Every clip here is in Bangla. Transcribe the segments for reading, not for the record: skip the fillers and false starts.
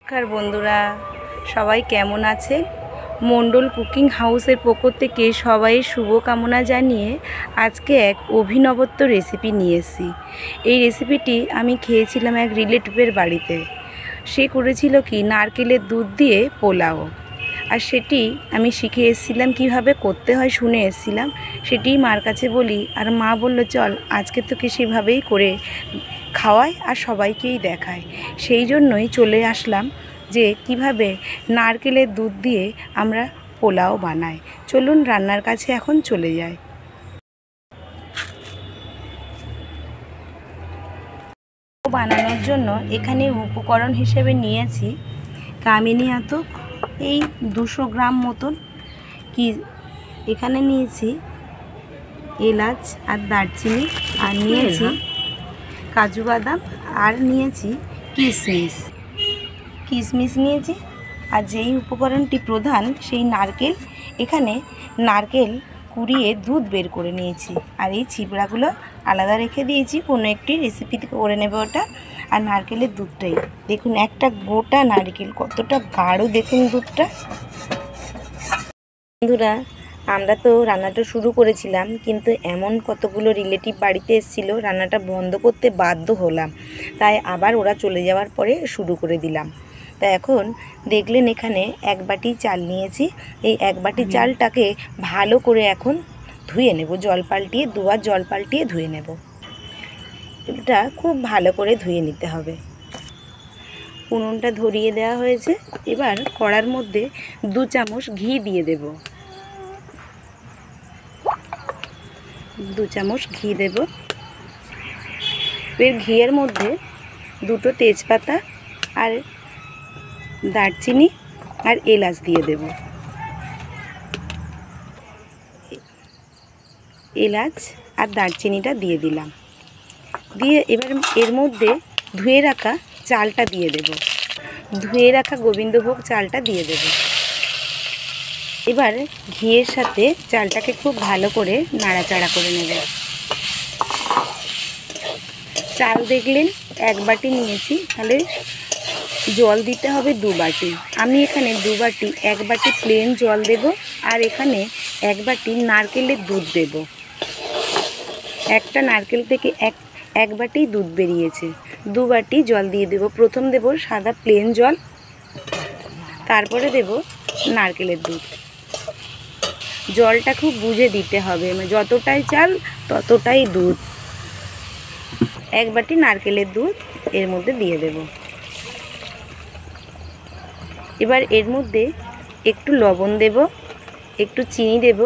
নমস্কার বন্ধুরা, সবাই কেমন আছে? মণ্ডল কুকিং হাউসের পক্ষ থেকে সবাই শুভকামনা জানিয়ে আজকে এক অভিনবত্ব রেসিপি নিয়ে এসেছি। এই রেসিপিটি আমি খেয়েছিলাম এক রিলেটিভের বাড়িতে। সে করেছিল কি নারকেলের দুধ দিয়ে পোলাও, আর সেটি আমি শিখে এসেছিলাম, কীভাবে করতে হয় শুনে এসেছিলাম। সেটি মার কাছে বলি, আর মা বলল চল আজকে তোকে সেভাবেই করে খাওয়ায় আর সবাইকেই দেখায়। সেই জন্যই চলে আসলাম যে কিভাবে নারকেলের দুধ দিয়ে আমরা পোলাও বানাই। চলুন রান্নার কাছে এখন চলে যাই। বানানোর জন্য এখানে উপকরণ হিসেবে নিয়েছি কামিনী আতক এই 200 গ্রাম মতন, কি এখানে নিয়েছি এলাচ আর দারচিনি, আর নিয়েছি কাজু বাদাম, আর নিয়েছি কিশমিশ নিয়েছি। আর যেই উপকরণটি প্রধান সেই নারকেল, এখানে নারকেল কুড়িয়ে দুধ বের করে নিয়েছি, আর এই ছিবড়াগুলো আলাদা রেখে দিয়েছি, কোনো একটি রেসিপিতে করে নেবে ওটা। আর নারকেলের দুধটাই দেখুন, একটা গোটা নারকেল, কতটা গাঢ় দেখুন দুধটা। বন্ধুরা, আমরা তো রান্নাটা শুরু করেছিলাম, কিন্তু এমন কতগুলো রিলেটিভ বাড়িতে এসেছিলো, রান্নাটা বন্ধ করতে বাধ্য হলাম। তাই আবার ওরা চলে যাওয়ার পরে শুরু করে দিলাম। তা এখন দেখলেন এখানে 1 বাটি চাল নিয়েছি। এই 1 বাটি চালটাকে ভালো করে এখন ধুয়ে নেব, জল পাল্টিয়ে, 2 বার জল পাল্টিয়ে ধুয়ে নেব। এটা খুব ভালো করে ধুয়ে নিতে হবে। উনুনটা ধরিয়ে দেওয়া হয়েছে। এবার কড়ার মধ্যে 2 চামচ ঘি দিয়ে দেব। 2 চামচ ঘি দেব। এর ঘিয়ের মধ্যে 2টো তেজপাতা আর দারচিনি আর এলাচ দিয়ে দেব। এলাচ আর দারচিনিটা দিয়ে দিলাম। দিয়ে এবার এর মধ্যে ধুয়ে রাখা চালটা দিয়ে দেব। ধুয়ে রাখা গোবিন্দভোগ চালটা দিয়ে দেব। এবার ঘিয়ের সাথে চালটাকে খুব ভালো করে নাড়াচাড়া করে নেব। চাল দেখলেন 1 বাটি নিয়েছি, তাহলে জল দিতে হবে 2 বাটি। আমি এখানে 2 বাটি, 1 বাটি প্লেন জল দেব, আর এখানে 1 বাটি নারকেলের দুধ দেব। একটা নারকেল থেকে এক বাটি দুধ বেরিয়েছে। 2 বাটি জল দিয়ে দেব। প্রথম দেব সাদা প্লেন জল, তারপরে দেব নারকেলের দুধ। জলটা খুব বুঝে দিতে হবে, যতটাই চাল ততটাই দুধ। 1 বাটি নারকেলের দুধ এর মধ্যে দিয়ে দেব। এবার এর মধ্যে একটু লবণ দেব, একটু চিনি দেব,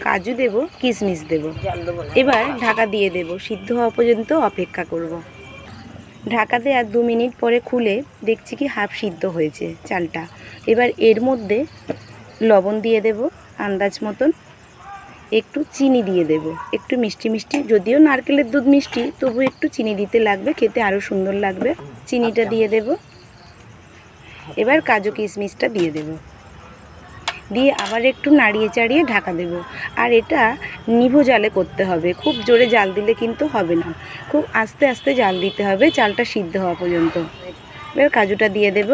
কাজু দেব, কিশমিশ দেব। এবার ঢাকা দিয়ে দেব। সিদ্ধ হওয়া পর্যন্ত অপেক্ষা করব। ঢাকা দেওয়ার 2 মিনিট পরে খুলে দেখছি কি হাফ সিদ্ধ হয়েছে চালটা। এবার এর মধ্যে লবণ দিয়ে দেব আন্দাজ মতন, একটু চিনি দিয়ে দেব, একটু মিষ্টি মিষ্টি, যদিও নারকেলের দুধ মিষ্টি, তবু একটু চিনি দিতে লাগবে, খেতে আরও সুন্দর লাগবে। চিনিটা দিয়ে দেব। এবার কাজু কিশমিশটা দিয়ে দেব, দিয়ে আবার একটু নাড়িয়ে চাড়িয়ে ঢাকা দেব। আর এটা নিভু জালে করতে হবে, খুব জোরে জাল দিলে কিন্তু হবে না, খুব আস্তে আস্তে জাল দিতে হবে চালটা সিদ্ধ হওয়া পর্যন্ত। এবার কাজুটা দিয়ে দেব,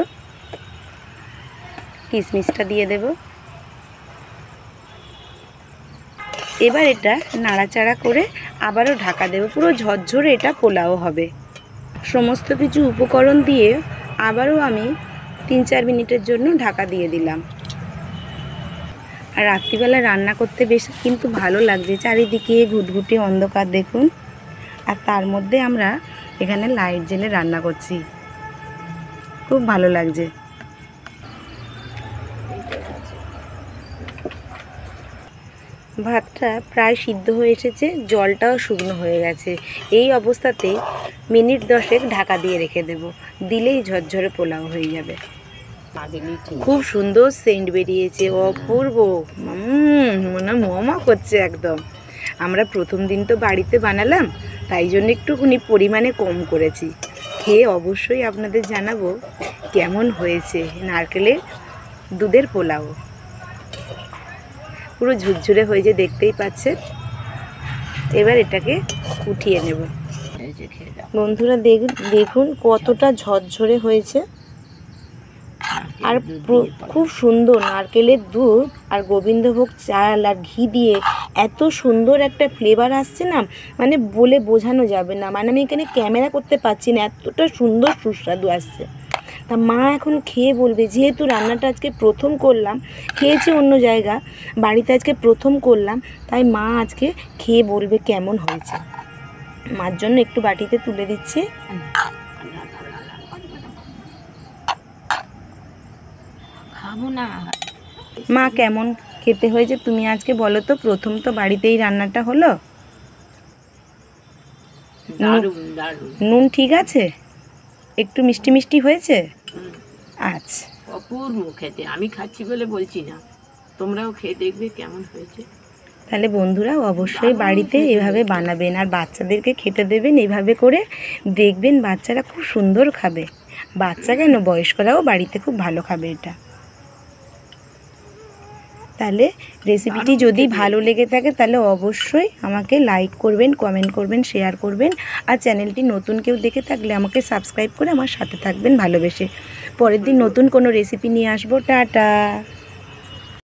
কিশমিশটা দিয়ে দেব। এবার এটা নাড়াচাড়া করে আবারও ঢাকা দেব। পুরো ঝরঝরে এটা পোলাও হবে। সমস্ত কিছু উপকরণ দিয়ে আবারও আমি 3-4 মিনিটের জন্য ঢাকা দিয়ে দিলাম। আর রাত্রিবেলা রান্না করতে বেশ কিন্তু ভালো লাগছে, চারিদিকে ঘুটঘুটে অন্ধকার দেখুন, আর তার মধ্যে আমরা এখানে লাইট জ্বেলে রান্না করছি, খুব ভালো লাগছে। ভাতটা প্রায় সিদ্ধ হয়ে এসেছে, জলটাও শুকনো হয়ে গেছে। এই অবস্থাতে মিনিট 10 ঢাকা দিয়ে রেখে দেব, দিলেই ঝরঝরে পোলাও হয়ে যাবে। খুব সুন্দর সেন্ট বেরিয়েছে, অপূর্ব, মনে মোমা করছে একদম। আমরা প্রথম দিন তো বাড়িতে বানালাম, তাই জন্য একটুখানি পরিমাণে কম করেছি। খেয়ে অবশ্যই আপনাদের জানাবো কেমন হয়েছে নারকেলের দুধের পোলাও। পুরো ঝুরঝুরে হয়েছে, দেখতেই পাচ্ছেন। এবার এটাকে উঠিয়ে নেব। বন্ধুরা দেখুন কতটা ঝরঝরে হয়েছে। আর খুব সুন্দর নারকেলের দুধ আর গোবিন্দভোগ চাল আর ঘি দিয়ে এত সুন্দর একটা ফ্লেভার আসছে না, মানে বলে বোঝানো যাবে না। মানে আমি এখানে ক্যামেরা করতে পারছি না, এতটা সুন্দর সুস্বাদু আসছে। তা মা এখন খেয়ে বলবে, যেহেতু রান্নাটা আজকে প্রথম করলাম, খেয়েছি অন্য জায়গা, বাড়িতে আজকে প্রথম করলাম, তাই মা আজকে খেয়ে বলবে কেমন হয়েছে। মার জন্য একটু বাটিতে তুলে দিচ্ছে। খাবো না। মা কেমন খেতে হয়েছে তুমি আজকে বলো তো? প্রথম তো বাড়িতেই রান্নাটা হলো। নুন ঠিক আছে? একটু মিষ্টি মিষ্টি হয়েছে? আচ্ছা, অপূর্ব খেতে। আমি খাচ্ছি বলে বলছি না, তোমরাও খেয়ে দেখবে কেমন হয়েছে। তাহলে বন্ধুরা অবশ্যই বাড়িতে এভাবে বানাবেন আর বাচ্চাদেরকে খেতে দেবেন এভাবে করে, দেখবেন বাচ্চারা খুব সুন্দর খাবে। বাচ্চা কেন, বয়স্করাও বাড়িতে খুব ভালো খাবে এটা। তাহলে রেসিপিটি যদি ভালো লেগে থাকে তাহলে অবশ্যই আমাকে লাইক করবেন, কমেন্ট করবেন, শেয়ার করবেন। আর চ্যানেলটি নতুন কেউ দেখে থাকলে আমাকে সাবস্ক্রাইব করে আমার সাথে থাকবেন ভালোবেসে। পরের দিন নতুন কোনো রেসিপি নিয়ে আসবো। টাটা।